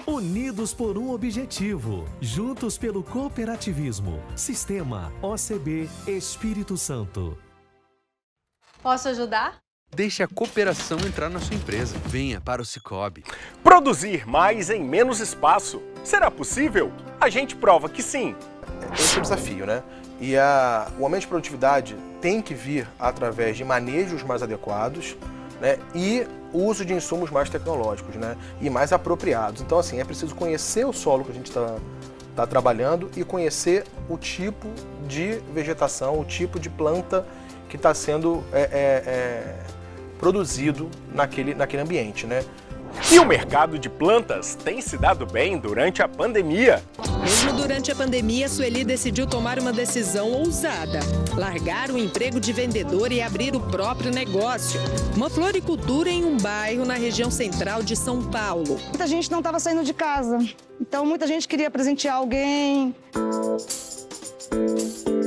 Unidos por um objetivo, juntos pelo cooperativismo. Sistema OCB Espírito Santo. Posso ajudar? Deixe a cooperação entrar na sua empresa. Venha para o Sicoob. Produzir mais em menos espaço. Será possível? A gente prova que sim. Esse é o desafio, né? E o aumento de produtividade tem que vir através de manejos mais adequados, né? E o uso de insumos mais tecnológicos, né? E mais apropriados. Então, assim, é preciso conhecer o solo que a gente está trabalhando e conhecer o tipo de vegetação, o tipo de planta que está sendo produzido naquele ambiente, né? E o mercado de plantas tem se dado bem durante a pandemia. Mesmo durante a pandemia, Sueli decidiu tomar uma decisão ousada. Largar o emprego de vendedor e abrir o próprio negócio. Uma floricultura em um bairro na região central de São Paulo. Muita gente não estava saindo de casa, então muita gente queria presentear alguém.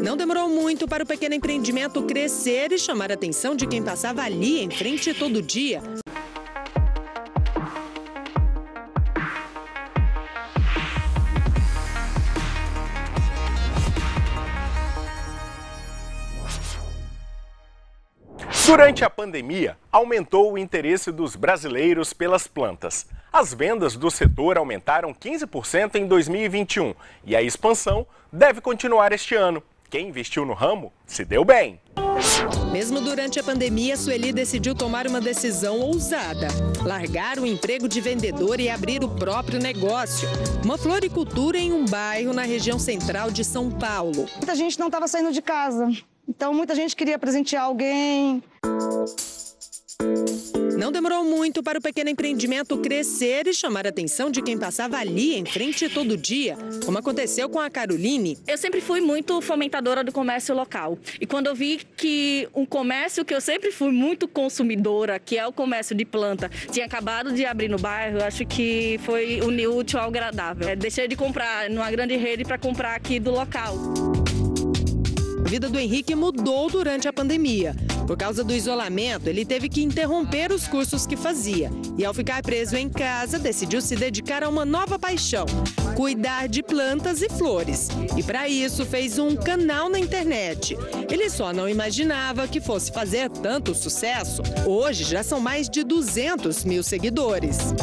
Não demorou muito para o pequeno empreendimento crescer e chamar a atenção de quem passava ali em frente todo dia. Durante a pandemia, aumentou o interesse dos brasileiros pelas plantas. As vendas do setor aumentaram 15% em 2021 e a expansão deve continuar este ano. Quem investiu no ramo se deu bem. Mesmo durante a pandemia, Sueli decidiu tomar uma decisão ousada. Largar o emprego de vendedor e abrir o próprio negócio. Uma floricultura em um bairro na região central de São Paulo. Muita gente não estava saindo de casa, então muita gente queria presentear alguém. Não demorou muito para o pequeno empreendimento crescer e chamar a atenção de quem passava ali em frente todo dia, como aconteceu com a Caroline. Eu sempre fui muito fomentadora do comércio local. E quando eu vi que um comércio que eu sempre fui muito consumidora, que é o comércio de planta, tinha acabado de abrir no bairro, eu acho que foi unir o útil ao agradável. Deixei de comprar numa grande rede para comprar aqui do local. A vida do Henrique mudou durante a pandemia. Por causa do isolamento, ele teve que interromper os cursos que fazia. E ao ficar preso em casa, decidiu se dedicar a uma nova paixão: cuidar de plantas e flores. E para isso, fez um canal na internet. Ele só não imaginava que fosse fazer tanto sucesso. Hoje já são mais de 200 mil seguidores.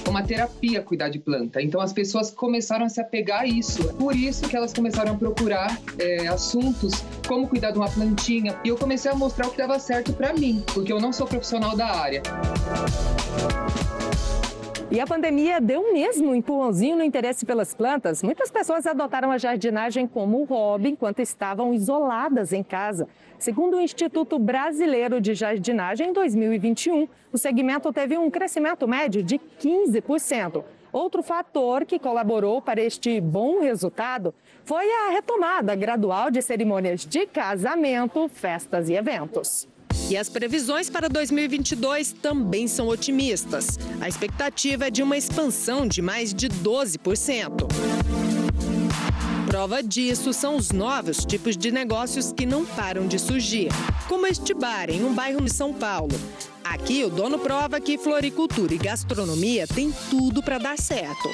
Uma terapia cuidar de planta. Então as pessoas começaram a se apegar a isso. Por isso que elas começaram a procurar assuntos como cuidar de uma plantinha. E eu comecei a mostrar o que dava certo para mim, porque eu não sou profissional da área. E a pandemia deu mesmo um empurrãozinho no interesse pelas plantas. Muitas pessoas adotaram a jardinagem como hobby enquanto estavam isoladas em casa. Segundo o Instituto Brasileiro de Jardinagem, em 2021, o segmento teve um crescimento médio de 15%. Outro fator que colaborou para este bom resultado foi a retomada gradual de cerimônias de casamento, festas e eventos. E as previsões para 2022 também são otimistas. A expectativa é de uma expansão de mais de 12%. Prova disso são os novos tipos de negócios que não param de surgir, como este bar em um bairro de São Paulo. Aqui o dono prova que floricultura e gastronomia tem tudo para dar certo.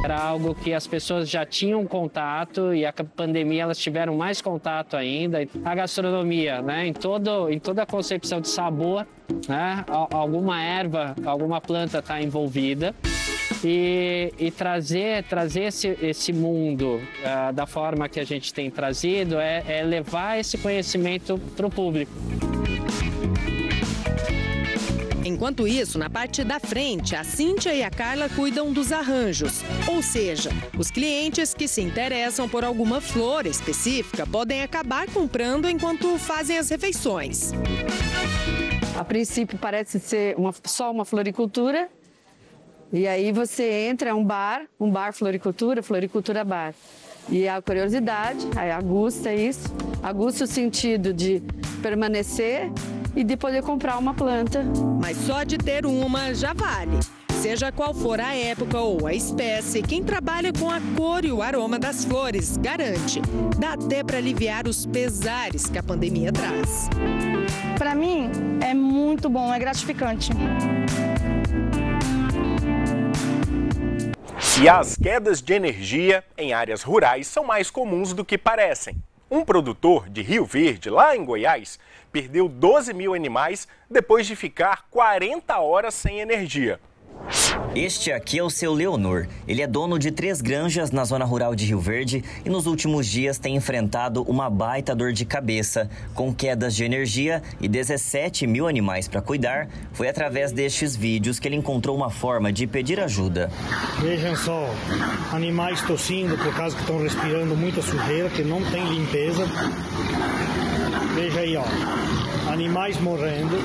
Era algo que as pessoas já tinham contato e a pandemia elas tiveram mais contato ainda. A gastronomia, né, em toda a concepção de sabor, né, alguma erva, alguma planta está envolvida. E trazer esse mundo da forma que a gente tem trazido é levar esse conhecimento para o público. Enquanto isso, na parte da frente, a Cíntia e a Carla cuidam dos arranjos. Ou seja, os clientes que se interessam por alguma flor específica podem acabar comprando enquanto fazem as refeições. A princípio parece ser só uma floricultura. E aí você entra, é um bar floricultura, floricultura bar. E a curiosidade, aguça isso, aguça o sentido de permanecer e de poder comprar uma planta. Mas só de ter uma já vale. Seja qual for a época ou a espécie, quem trabalha com a cor e o aroma das flores garante. Dá até para aliviar os pesares que a pandemia traz. Para mim, é muito bom, é gratificante. E as quedas de energia em áreas rurais são mais comuns do que parecem. Um produtor de Rio Verde, lá em Goiás, perdeu 12 mil animais depois de ficar 40 horas sem energia. Este aqui é o seu Leonor. Ele é dono de 3 granjas na zona rural de Rio Verde e nos últimos dias tem enfrentado uma baita dor de cabeça. Com quedas de energia e 17 mil animais para cuidar, foi através destes vídeos que ele encontrou uma forma de pedir ajuda. Vejam só, animais tossindo por causa que estão respirando muita sujeira, que não tem limpeza. Veja aí, ó, animais morrendo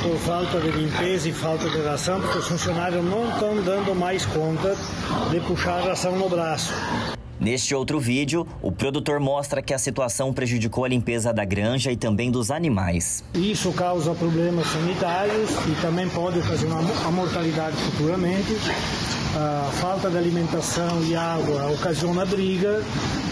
por falta de limpeza e falta de ração, porque os funcionários não estão dando mais conta de puxar a ração no braço. Neste outro vídeo, o produtor mostra que a situação prejudicou a limpeza da granja e também dos animais. Isso causa problemas sanitários e também pode ocasionar a mortalidade futuramente. A falta de alimentação e água ocasiona briga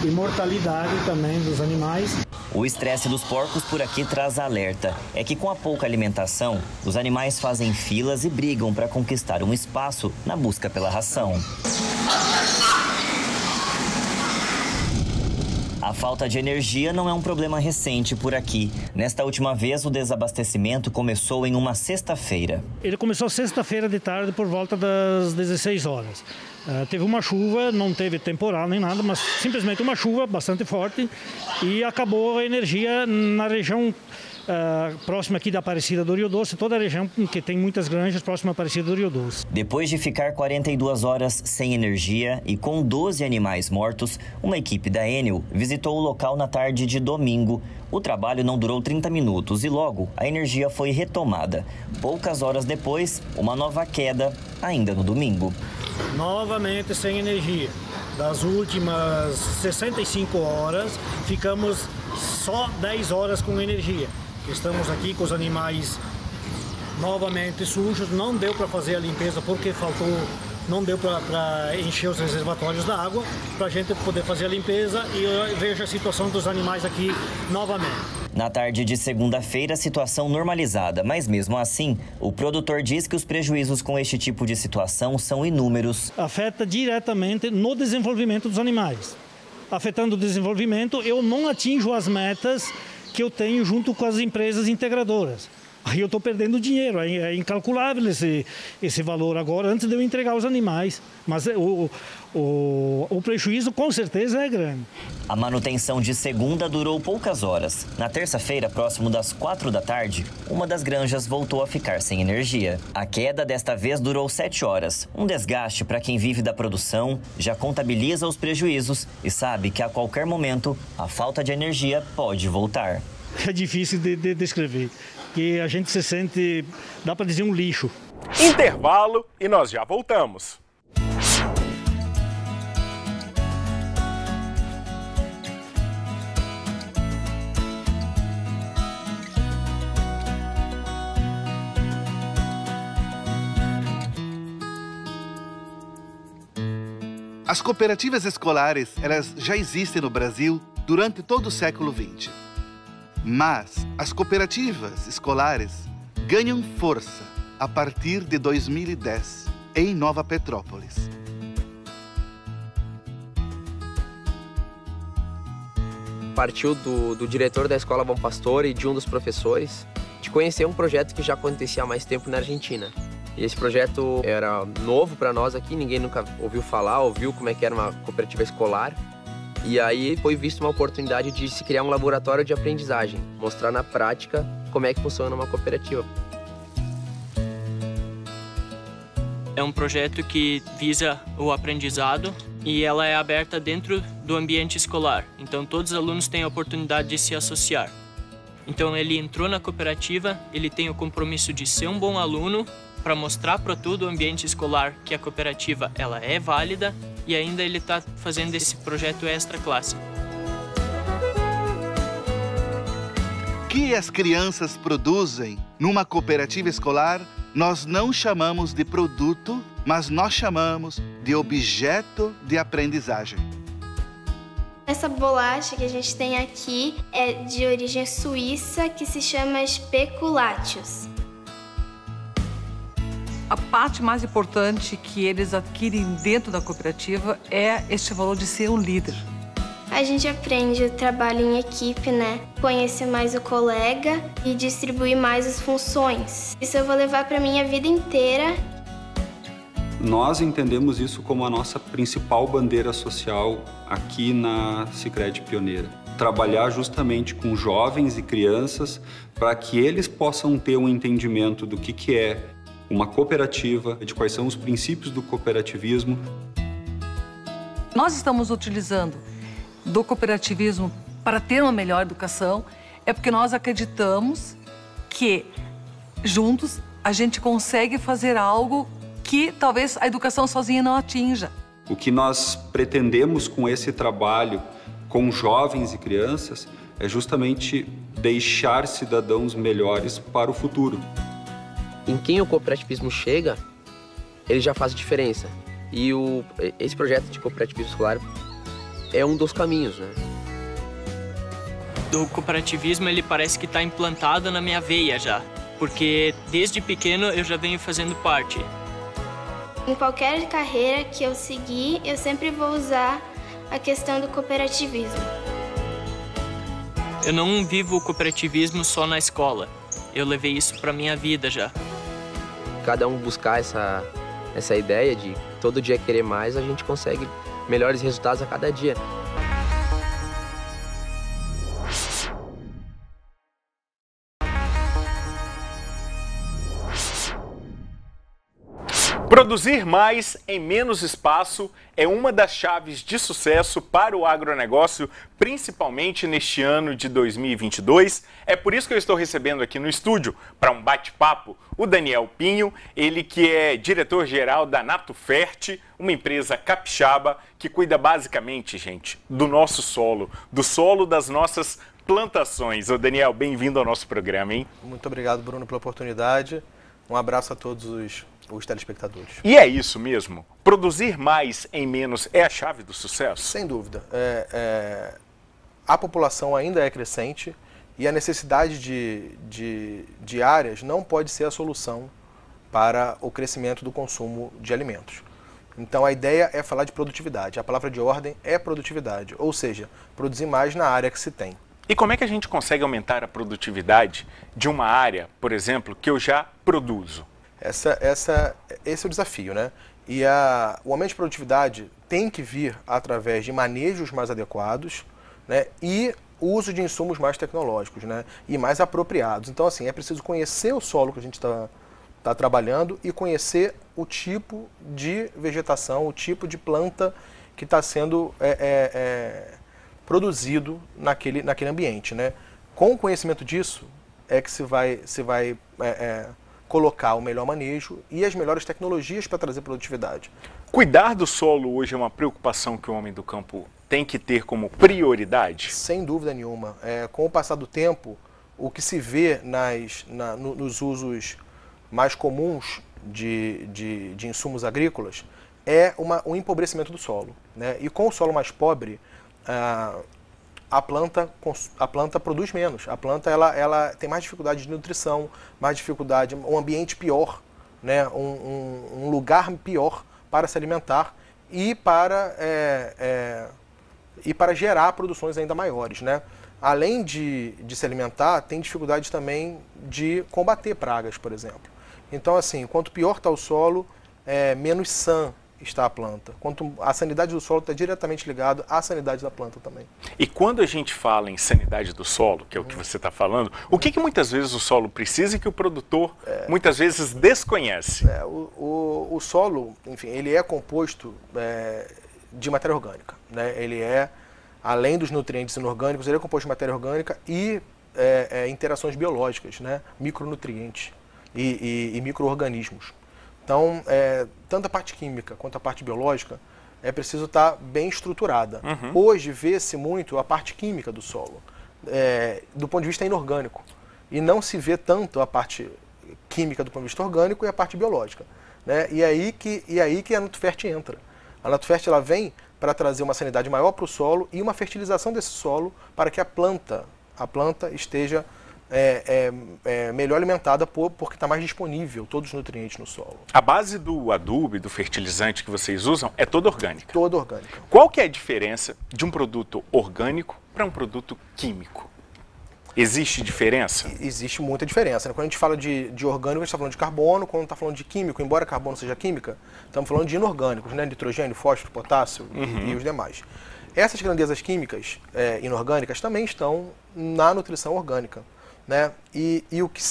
e mortalidade também dos animais. O estresse dos porcos por aqui traz alerta. É que com a pouca alimentação, os animais fazem filas e brigam para conquistar um espaço na busca pela ração. A falta de energia não é um problema recente por aqui. Nesta última vez, o desabastecimento começou em uma sexta-feira. Ele começou sexta-feira de tarde por volta das 16 horas. Teve uma chuva, não teve temporal nem nada, mas simplesmente uma chuva bastante forte e acabou a energia na região próxima aqui da Aparecida do Rio Doce, toda a região que tem muitas granjas próxima à Aparecida do Rio Doce. Depois de ficar 42 horas sem energia e com 12 animais mortos, uma equipe da Enel visitou o local na tarde de domingo. O trabalho não durou 30 minutos e logo a energia foi retomada. Poucas horas depois, uma nova queda, ainda no domingo. Novamente sem energia. Das últimas 65 horas, ficamos só 10 horas com energia. Estamos aqui com os animais novamente sujos, não deu para fazer a limpeza porque faltou, não deu para encher os reservatórios da água, para a gente poder fazer a limpeza e eu vejo a situação dos animais aqui novamente. Na tarde de segunda-feira, a situação normalizada, mas mesmo assim, o produtor diz que os prejuízos com este tipo de situação são inúmeros. Afeta diretamente no desenvolvimento dos animais. Afetando o desenvolvimento, eu não atinjo as metas que eu tenho junto com as empresas integradoras. Aí eu estou perdendo dinheiro, é incalculável esse valor agora, antes de eu entregar os animais. Mas o prejuízo com certeza é grande. A manutenção de segunda durou poucas horas. Na terça-feira, próximo das 4 da tarde, uma das granjas voltou a ficar sem energia. A queda desta vez durou 7 horas. Um desgaste para quem vive da produção, já contabiliza os prejuízos e sabe que a qualquer momento a falta de energia pode voltar. É difícil de descrever, que a gente se sente, dá para dizer, um lixo. Intervalo e nós já voltamos. As cooperativas escolares, elas já existem no Brasil durante todo o século XX. Mas as cooperativas escolares ganham força a partir de 2010, em Nova Petrópolis. Partiu do diretor da Escola Bom Pastor e de um dos professores de conhecer um projeto que já acontecia há mais tempo na Argentina. E esse projeto era novo para nós aqui, ninguém nunca ouviu falar, ouviu como é que era uma cooperativa escolar. E aí foi vista uma oportunidade de se criar um laboratório de aprendizagem, mostrar na prática como é que funciona uma cooperativa. É um projeto que visa o aprendizado e ela é aberta dentro do ambiente escolar. Então todos os alunos têm a oportunidade de se associar. Então ele entrou na cooperativa, ele tem o compromisso de ser um bom aluno para mostrar para todo o ambiente escolar que a cooperativa ela é válida e ainda ele está fazendo esse projeto extra classe. que as crianças produzem numa cooperativa escolar, nós não chamamos de produto, mas nós chamamos de objeto de aprendizagem. Essa bolacha que a gente tem aqui é de origem suíça, que se chama Speculatius. A parte mais importante que eles adquirem dentro da cooperativa é este valor de ser um líder. A gente aprende o trabalho em equipe, né? Conhecer mais o colega e distribuir mais as funções. Isso eu vou levar para minha vida inteira. Nós entendemos isso como a nossa principal bandeira social aqui na Sicredi Pioneira. Trabalhar justamente com jovens e crianças para que eles possam ter um entendimento do que é uma cooperativa, de quais são os princípios do cooperativismo. Nós estamos utilizando do cooperativismo para ter uma melhor educação, é porque nós acreditamos que juntos a gente consegue fazer algo que talvez a educação sozinha não atinja. O que nós pretendemos com esse trabalho com jovens e crianças é justamente deixar cidadãos melhores para o futuro. Em quem o cooperativismo chega, ele já faz diferença. E esse projeto de cooperativismo escolar é um dos caminhos, né? O cooperativismo, ele parece que está implantado na minha veia já, porque desde pequeno eu já venho fazendo parte. Em qualquer carreira que eu seguir, eu sempre vou usar a questão do cooperativismo. Eu não vivo o cooperativismo só na escola, eu levei isso para minha vida já. Cada um buscar essa ideia de todo dia querer mais, a gente consegue melhores resultados a cada dia. Produzir mais em menos espaço é uma das chaves de sucesso para o agronegócio, principalmente neste ano de 2022. É por isso que eu estou recebendo aqui no estúdio, para um bate-papo, o Daniel Pinho, ele que é diretor-geral da Natufert, uma empresa capixaba que cuida basicamente, gente, do nosso solo, do solo das nossas plantações. Ô Daniel, bem-vindo ao nosso programa, hein? Muito obrigado, Bruno, pela oportunidade. Um abraço a todos os telespectadores. E é isso mesmo? Produzir mais em menos é a chave do sucesso? Sem dúvida. A população ainda é crescente e a necessidade de áreas não pode ser a solução para o crescimento do consumo de alimentos. Então a ideia é falar de produtividade. A palavra de ordem é produtividade, ou seja, produzir mais na área que se tem. E como é que a gente consegue aumentar a produtividade de uma área, por exemplo, que eu já produzo? Esse é o desafio, né? E o aumento de produtividade tem que vir através de manejos mais adequados, né? E o uso de insumos mais tecnológicos, né? E mais apropriados. Então, assim, é preciso conhecer o solo que a gente está trabalhando e conhecer o tipo de vegetação, o tipo de planta que está sendo produzido naquele ambiente, né? Com o conhecimento disso é que se vai colocar o melhor manejo e as melhores tecnologias para trazer produtividade. Cuidar do solo hoje é uma preocupação que o homem do campo tem que ter como prioridade? Sem dúvida nenhuma. Com o passar do tempo, o que se vê nos usos mais comuns de insumos agrícolas é um empobrecimento do solo, né? E com o solo mais pobre, a planta produz menos. A planta ela tem mais dificuldade de nutrição, mais dificuldade, um ambiente pior, né? Um lugar pior para se alimentar e para gerar produções ainda maiores, né? Além de se alimentar, tem dificuldade também de combater pragas, por exemplo. Então, assim, quanto pior está o solo, menos sã está a planta. A sanidade do solo está diretamente ligada à sanidade da planta também. E quando a gente fala em sanidade do solo, que é o que você está falando, o que muitas vezes o solo precisa e que o produtor muitas vezes desconhece? O solo, enfim, ele é composto de matéria orgânica, né? Ele além dos nutrientes inorgânicos, ele é composto de matéria orgânica e interações biológicas, né? Micronutrientes e micro-organismos. Então, tanto a parte química quanto a parte biológica é preciso estar bem estruturada. Hoje vê-se muito a parte química do solo, do ponto de vista inorgânico. E não se vê tanto a parte química do ponto de vista orgânico e a parte biológica, né? E aí que a Natufert entra. A Natufert ela vem para trazer uma sanidade maior para o solo e uma fertilização desse solo para que a planta esteja melhor alimentada porque está mais disponível todos os nutrientes no solo. A base do adubo e do fertilizante que vocês usam é toda orgânica? Toda orgânica. Qual que é a diferença de um produto orgânico para um produto químico? Existe diferença? Existe muita diferença, né? Quando a gente fala de orgânico, a gente está falando de carbono. Quando está falando de químico, embora carbono seja química, estamos falando de inorgânicos, né? Nitrogênio, fósforo, potássio e os demais. Essas grandezas químicas inorgânicas também estão na nutrição orgânica, né? E o que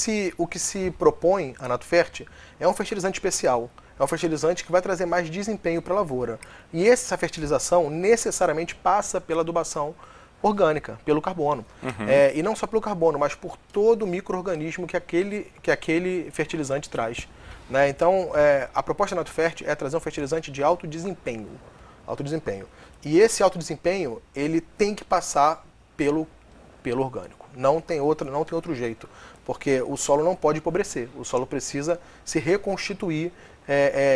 se propõe a Natufert é um fertilizante especial. É um fertilizante que vai trazer mais desempenho para a lavoura. E essa fertilização necessariamente passa pela adubação orgânica, pelo carbono. E não só pelo carbono, mas por todo o micro-organismo que aquele fertilizante traz, né? Então, a proposta da Natufert é trazer um fertilizante de alto desempenho. E esse alto desempenho, ele tem que passar pelo orgânico. Não tem outro jeito, porque o solo não pode empobrecer. O solo precisa se reconstituir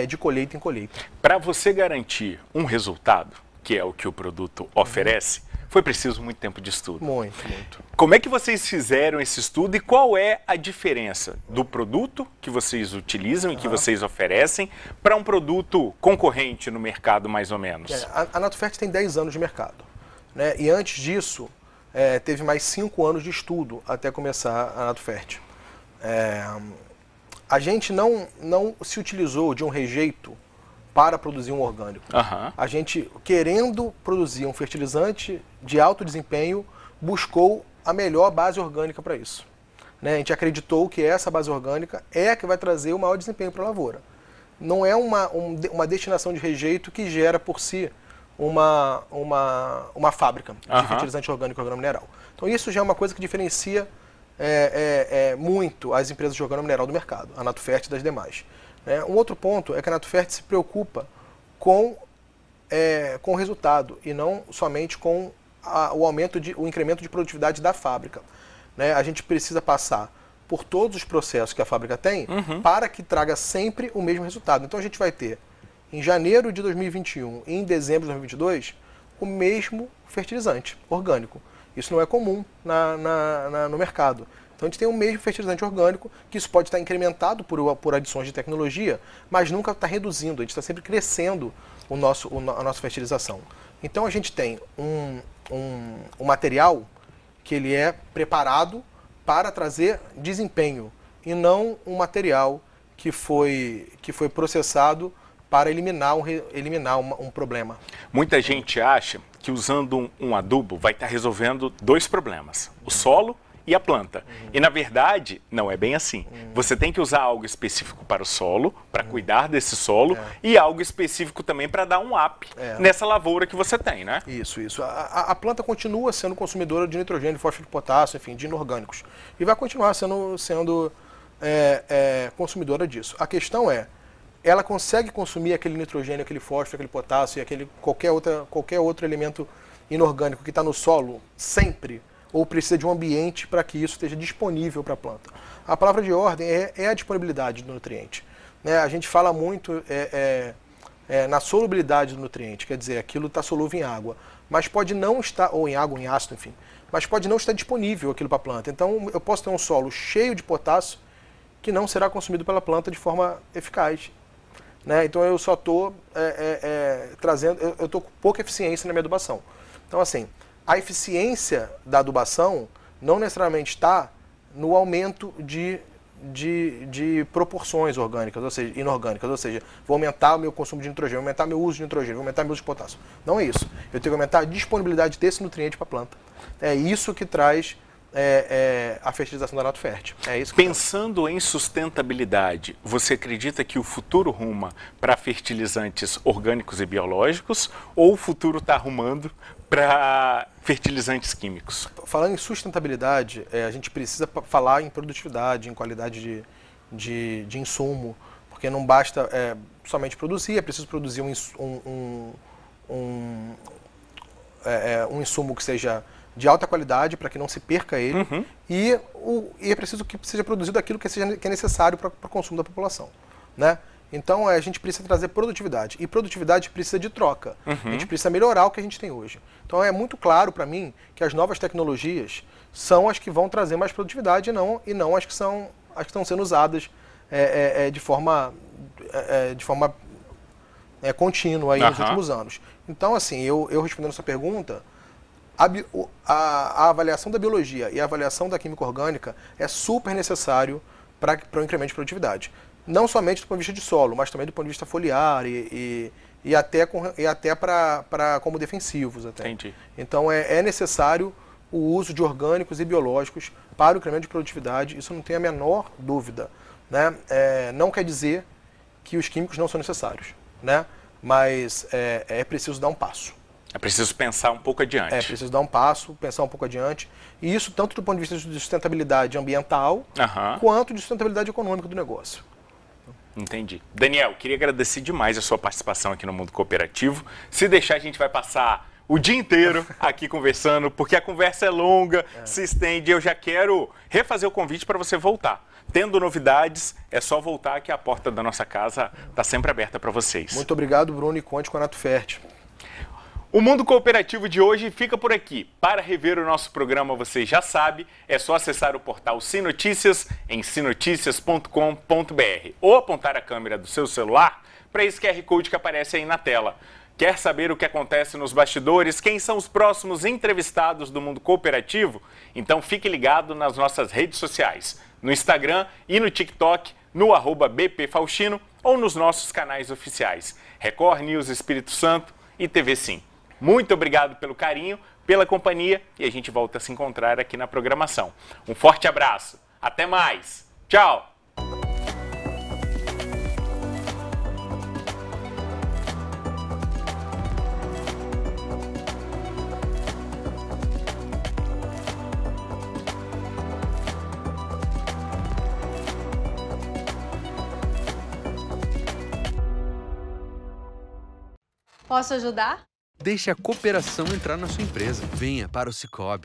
de colheita em colheita. Para você garantir um resultado, que é o que o produto oferece, foi preciso muito tempo de estudo. Muito. Como é que vocês fizeram esse estudo e qual é a diferença do produto que vocês utilizam e que vocês oferecem para um produto concorrente no mercado, mais ou menos? A Natufert tem 10 anos de mercado, né? E antes disso, teve mais 5 anos de estudo até começar a Natufert. A gente não se utilizou de um rejeito para produzir um orgânico. A gente, querendo produzir um fertilizante de alto desempenho, buscou a melhor base orgânica para isso, né? A gente acreditou que essa base orgânica é a que vai trazer o maior desempenho para a lavoura. Não é uma destinação de rejeito que gera por si uma fábrica de fertilizante orgânico e organomineral. Então isso já é uma coisa que diferencia muito as empresas de organomineral do mercado, a Natufert das demais. Um outro ponto é que a Natufert se preocupa com o resultado e não somente com o incremento de produtividade da fábrica, né? A gente precisa passar por todos os processos que a fábrica tem para que traga sempre o mesmo resultado. Então a gente vai ter em janeiro de 2021 e em dezembro de 2022 o mesmo fertilizante orgânico. Isso não é comum no mercado. Então a gente tem o mesmo fertilizante orgânico, que isso pode estar incrementado por adições de tecnologia, mas nunca está reduzindo, a gente está sempre crescendo a nossa fertilização. Então a gente tem um material que ele é preparado para trazer desempenho e não um material que foi processado para eliminar um problema. Muita gente acha que usando um adubo vai estar resolvendo 2 problemas, o solo e a planta. E na verdade, não é bem assim. Você tem que usar algo específico para o solo, para cuidar desse solo, e algo específico também para dar um up nessa lavoura que você tem, né? Isso. A planta continua sendo consumidora de nitrogênio, fósforo, potássio, enfim, de inorgânicos. E vai continuar sendo consumidora disso. A questão é, ela consegue consumir aquele nitrogênio, aquele fósforo, aquele potássio e qualquer outro elemento inorgânico que está no solo sempre? Ou precisa de um ambiente para que isso esteja disponível para a planta? A palavra de ordem é a disponibilidade do nutriente, né? A gente fala muito na solubilidade do nutriente, quer dizer, aquilo está solúvel em água, mas pode não estar, ou em água, ou em ácido, enfim, mas pode não estar disponível aquilo para a planta. Então eu posso ter um solo cheio de potássio que não será consumido pela planta de forma eficaz, né? Então eu só estou eu estou com pouca eficiência na minha adubação. Então assim, a eficiência da adubação não necessariamente está no aumento de proporções orgânicas, ou seja, inorgânicas, ou seja, vou aumentar o meu consumo de nitrogênio, vou aumentar meu uso de nitrogênio, vou aumentar meu uso de potássio. Não é isso. Eu tenho que aumentar a disponibilidade desse nutriente para a planta. É isso que traz a fertilização da Natufert. É isso. Pensando em sustentabilidade, você acredita que o futuro ruma para fertilizantes orgânicos e biológicos ou o futuro está arrumando para fertilizantes químicos? Falando em sustentabilidade, a gente precisa falar em produtividade, em qualidade de insumo, porque não basta somente produzir, é preciso produzir um insumo que seja de alta qualidade para que não se perca ele e é preciso que seja produzido aquilo que é necessário para o consumo da população, né? Então a gente precisa trazer produtividade e produtividade precisa de troca. A gente precisa melhorar o que a gente tem hoje. Então é muito claro para mim que as novas tecnologias são as que vão trazer mais produtividade e não as que estão sendo usadas de forma contínua aí nos últimos anos. Então, assim, eu respondendo essa pergunta, a avaliação da biologia e a avaliação da química orgânica é super necessário para o incremento de produtividade. Não somente do ponto de vista de solo, mas também do ponto de vista foliar e até para como defensivos. Até. Entendi. Então, é necessário o uso de orgânicos e biológicos para o incremento de produtividade, isso não tem a menor dúvida, né? Não quer dizer que os químicos não são necessários, né? Mas é preciso dar um passo. É preciso pensar um pouco adiante. É preciso dar um passo, pensar um pouco adiante. E isso tanto do ponto de vista de sustentabilidade ambiental, quanto de sustentabilidade econômica do negócio. Entendi. Daniel, queria agradecer demais a sua participação aqui no Mundo Cooperativo. Se deixar, a gente vai passar o dia inteiro aqui conversando, porque a conversa é longa, se estende. Eu já quero refazer o convite para você voltar. Tendo novidades, é só voltar que a porta da nossa casa está sempre aberta para vocês. Muito obrigado, Bruno, e conte com a Nato Fértil. O Mundo Cooperativo de hoje fica por aqui. Para rever o nosso programa, você já sabe, é só acessar o portal SINotícias em sinoticias.com.br ou apontar a câmera do seu celular para esse QR Code que aparece aí na tela. Quer saber o que acontece nos bastidores? Quem são os próximos entrevistados do Mundo Cooperativo? Então fique ligado nas nossas redes sociais, no Instagram e no TikTok, no @bpfaustino ou nos nossos canais oficiais, Record News Espírito Santo e TV Sim. Muito obrigado pelo carinho, pela companhia e a gente volta a se encontrar aqui na programação. Um forte abraço, até mais, tchau! Posso ajudar? Deixe a cooperação entrar na sua empresa. Venha para o Cicobi.